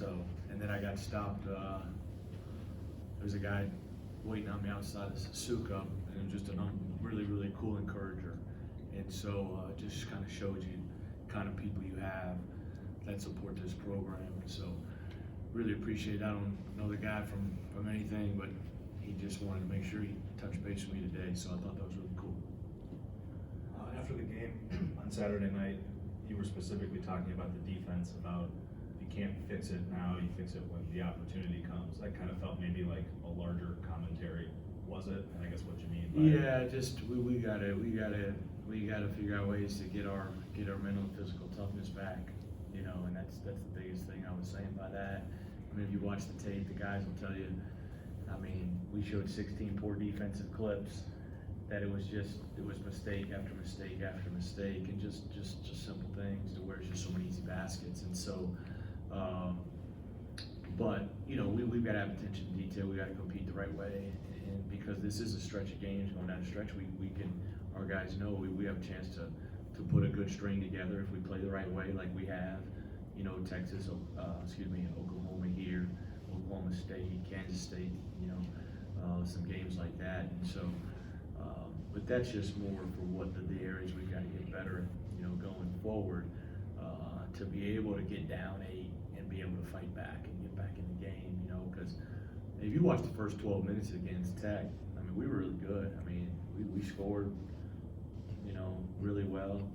so, and then I got stopped, there's a guy waiting on me outside of Suzuka, and it was just a really, really cool encourager. And so just kind of showed you kind of people you have that support this program. And so really appreciate it. I don't know the guy from anything, but he just wanted to make sure he touched base with me today, so I thought that was really cool. After the game on Saturday night, you were specifically talking about the defense, about you can't fix it now, you fix it when the opportunity comes. That kind of felt maybe like a larger commentary. Was it? And I guess what you mean by Yeah, just we gotta figure out ways to get our mental and physical toughness back, you know, and that's the biggest thing I was saying by that. I mean, if you watch the tape, the guys will tell you, I mean, we showed 16 poor defensive clips, that it was mistake after mistake after mistake, and just simple things to where it's just so many easy baskets. And so, but you know, we've got to have attention to detail. We got to compete the right way, and because this is a stretch of games going down the stretch, we can, our guys know we have a chance to put a good string together if we play the right way, like we have. You know, Texas, Oklahoma here, Oklahoma State, Kansas State. You know, some games like that, and so. But that's just more for what the areas we've got to get better at, you know, going forward, to be able to get down 8 and be able to fight back and get back in the game, you know, because if you watch the first 12 minutes against Tech, I mean, we were really good. I mean, we scored, you know, really well,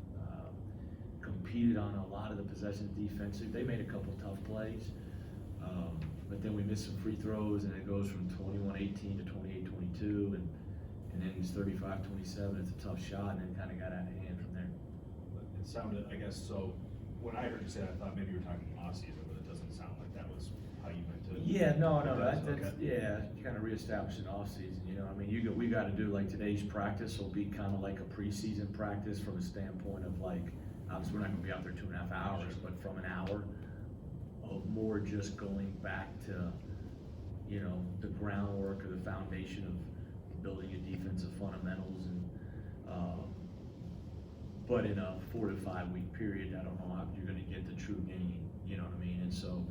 competed on a lot of the possessions defensive. They made a couple tough plays, but then we missed some free throws, and it goes from 21-18 to 28-22, and then it's 35-27. It's a tough shot, and then kind of got out of hand from there. It sounded, I guess, so when I heard you say that, I thought maybe you were talking off-season, but it doesn't sound like that was how you meant to. Yeah, no, that's okay. yeah, you kind of reestablish an off-season, you know. I mean, we got to do, like, today's practice will be kind of like a preseason practice from a standpoint of, like, obviously we're not going to be out there 2.5 hours, but from an hour of more just going back to, you know, the groundwork or the foundation of building your defensive fundamentals, and but in a 4 to 5 week period, I don't know how you're going to get the true gain, you know what I mean? And so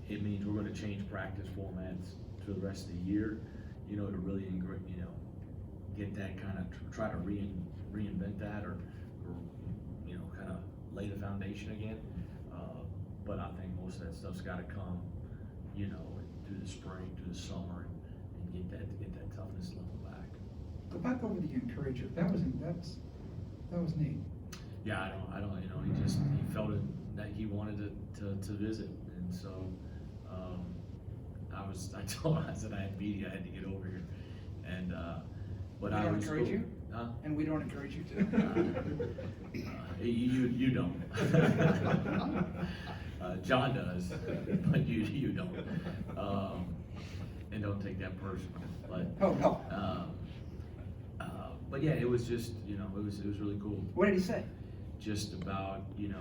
it means we're going to change practice formats for the rest of the year, you know, to really, you know, get that kind of, try to reinvent that, or you know, kind of lay the foundation again. But I think most of that stuff's got to come, you know, through the spring, through the summer, and get that toughness level back. Go back over the encourager. That was neat. Yeah, I don't, you know, he felt it, that he wanted to visit, and so I told him, I said I had media, I had to get over here, and but We I don't was encourage cool. you? Huh? And we don't encourage you to. You don't. John does, but you don't. And don't take that personal. But Oh, no. but yeah, it was just, you know, it was really cool. What did he say? Just about, you know,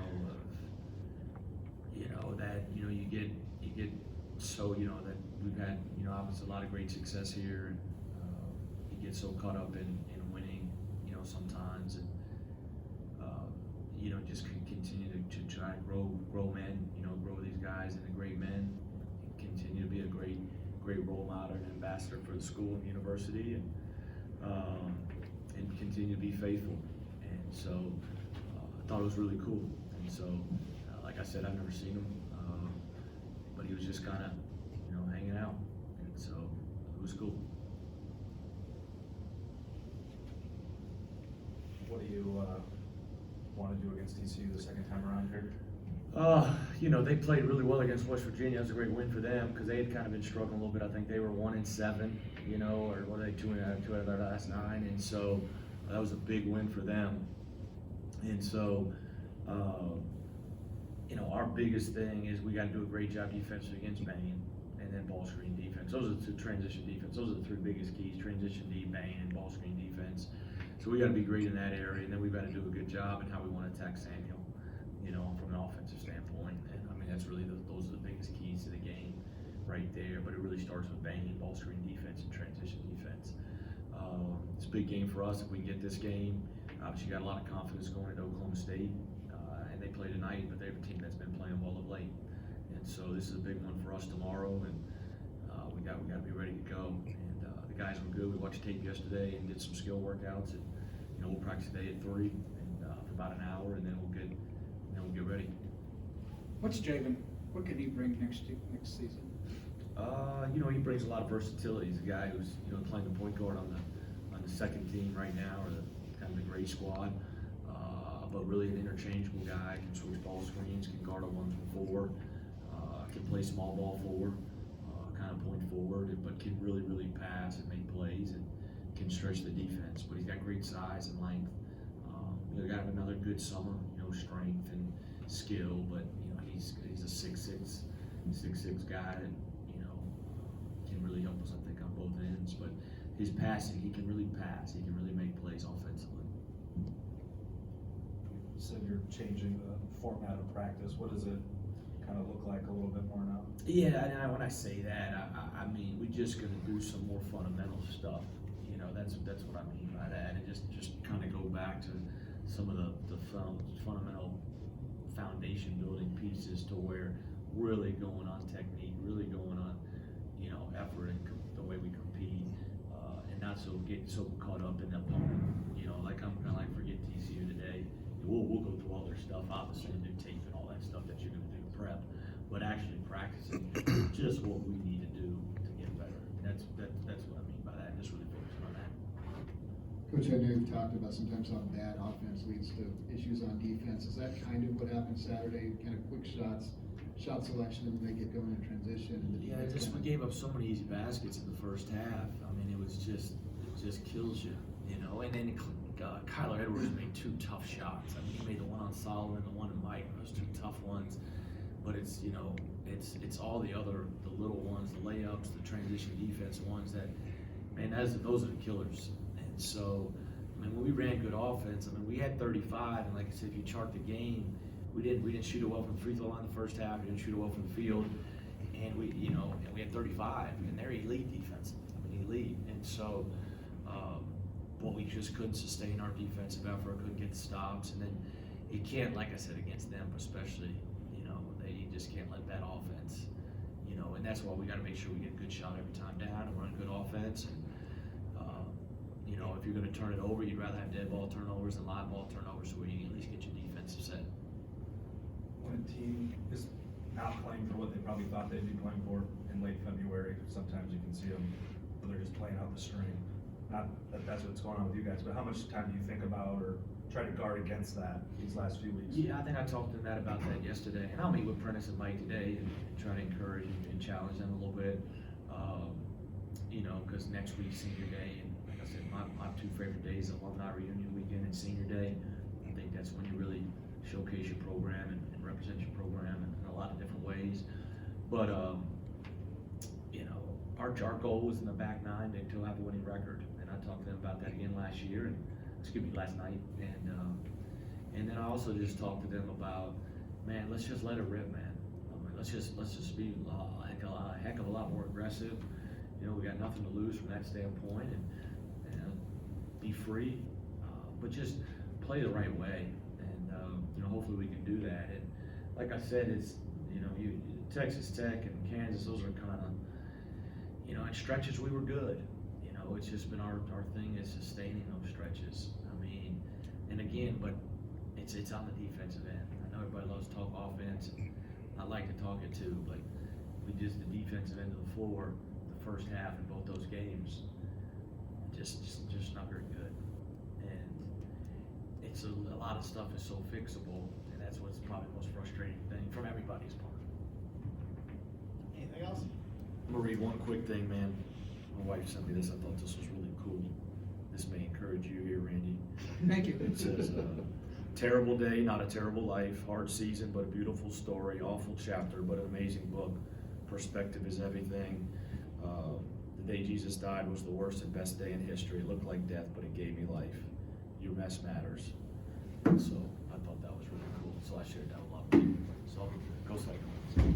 that, you know, you get so, you know, that we've had, you know, obviously a lot of great success here, and you get so caught up in winning, you know, sometimes, and you know, just continue to try and grow men, you know, grow these guys into great men, and continue to be a great role model and ambassador for the school and university, and continue to be faithful. And so I thought it was really cool. And so, like I said, I've never seen him, but he was just kind of, you know, hanging out, and so it was cool. What do you want to do against TCU the second time around here? You know, they played really well against West Virginia. It was a great win for them because they had kind of been struggling a little bit. I think they were 1-7, you know, or what are they, 2 out of their last 9, and so that was a big win for them. And so, you know, our biggest thing is we got to do a great job defensively against Bain, and then ball screen defense. Those are the 2 transition defense. Those are the 3 biggest keys: transition D, Bain, and ball screen defense. So we got to be great in that area, and then we've got to do a good job in how we want to attack Samuel, you know, from an offensive standpoint. And I mean, that's really those are the biggest keys to the game right there. But it really starts with Bain, ball screen defense, and transition defense. It's a big game for us if we get this game. Obviously, got a lot of confidence going into Oklahoma State, and they play tonight, but they're a team that's been playing well of late. so this is a big one for us tomorrow, and we got to be ready to go. And the guys were good. We watched tape yesterday and did some skill workouts, and we'll practice today at 3 and for about an hour, and then we'll get ready. What's Javen? What can he bring next season? He brings a lot of versatility. He's a guy who's playing the point guard on the second team right now, or kind of the gray squad. But really an interchangeable guy, can switch ball screens, can guard a 1-4, can play small ball forward, kind of point forward, but can really pass and make plays and can stretch the defense. But he's got great size and length. Got another good summer, strength and skill, but he's a 6'6" guy that can really help us, I think, on both ends. But his passing, he can really pass. He can really make plays offensively. You said you're changing the format of practice. What does it kind of look like a little bit more now? Yeah, and when I say that, I mean we're just going to do some more fundamental stuff. That's what I mean by that, and just kind of go back to some of the fundamental foundation building pieces to where really going on technique, really going on effort and the way we compete, and not get so caught up in the opponent. Like I'm kind of like forget TCU today. We'll go through all their stuff, obviously, and do tape and all that stuff that you're going to do to prep, but actually practicing just what we need to do to get better. That's what I mean by that. Just really focusing on that. Coach, I know you've talked about sometimes how bad offense leads to issues on defense. Is that kind of what happened Saturday? Kind of quick shots, shot selection, and they get going in transition. And Yeah, we gave up so many easy baskets in the first half. I mean, it just kills you, And then Kyler Edwards made 2 tough shots. I mean, he made the one on Solomon, the one on Mike. Those 2 tough ones. But it's all the little ones, the layups, the transition defense ones that, man, those are the killers. And so, I mean, when we ran good offense, I mean, we had 35, and like I said, if you chart the game, we didn't shoot it well from the free throw line the first half. We didn't shoot it well from the field, and we had 35, and they're elite defense. I mean, elite, and so, but we just couldn't sustain our defensive effort, couldn't get the stops, and then you can't, like I said, against them especially, you just can't let that offense, and that's why we got to make sure we get a good shot every time down and run good offense. And, if you're going to turn it over, you'd rather have dead ball turnovers than live ball turnovers, so where you can at least get your defensive set. When a team is not playing for what they probably thought they'd be playing for in late February, sometimes you can see them, but they're just playing out the string. Not that that's what's going on with you guys, but how much time do you think about or try to guard against that these last few weeks? Yeah, I think I talked to Matt about that yesterday, and I'll meet with Prentice and Mike today and try to encourage and challenge them a little bit. Because next week's senior day, and like I said, my 2 favorite days, alumni reunion weekend and senior day. I think that's when you really showcase your program and represent your program in a lot of different ways. But our goal was in the back 9 to have a winning record, and I talked to them about that again last night, and then I also just talked to them about, man, let's just let it rip, man. I mean, let's just be a heck of a lot more aggressive. We got nothing to lose from that standpoint, and be free, but just play the right way, and hopefully we can do that. And like I said, it's Texas Tech and Kansas, those are kind of in stretches we were good. It's just been our thing is sustaining those stretches. I mean, and again, but it's on the defensive end. I know everybody loves to talk offense, and I like to talk it too, but the defensive end of the floor, the first half in both those games, just not very good. And it's a lot of stuff is so fixable, and that's what's probably the most frustrating thing from everybody's part. Anything else? I'm gonna read one quick thing, man. My wife sent me this. I thought this was really cool. This may encourage you here, Randy. Thank you. It says, terrible day, not a terrible life, hard season, but a beautiful story, awful chapter, but an amazing book. Perspective is everything. The day Jesus died was the worst and best day in history. It looked like death, but it gave me life. Your mess matters. So I thought that was really cool. So I shared that with a lot of people. So go second.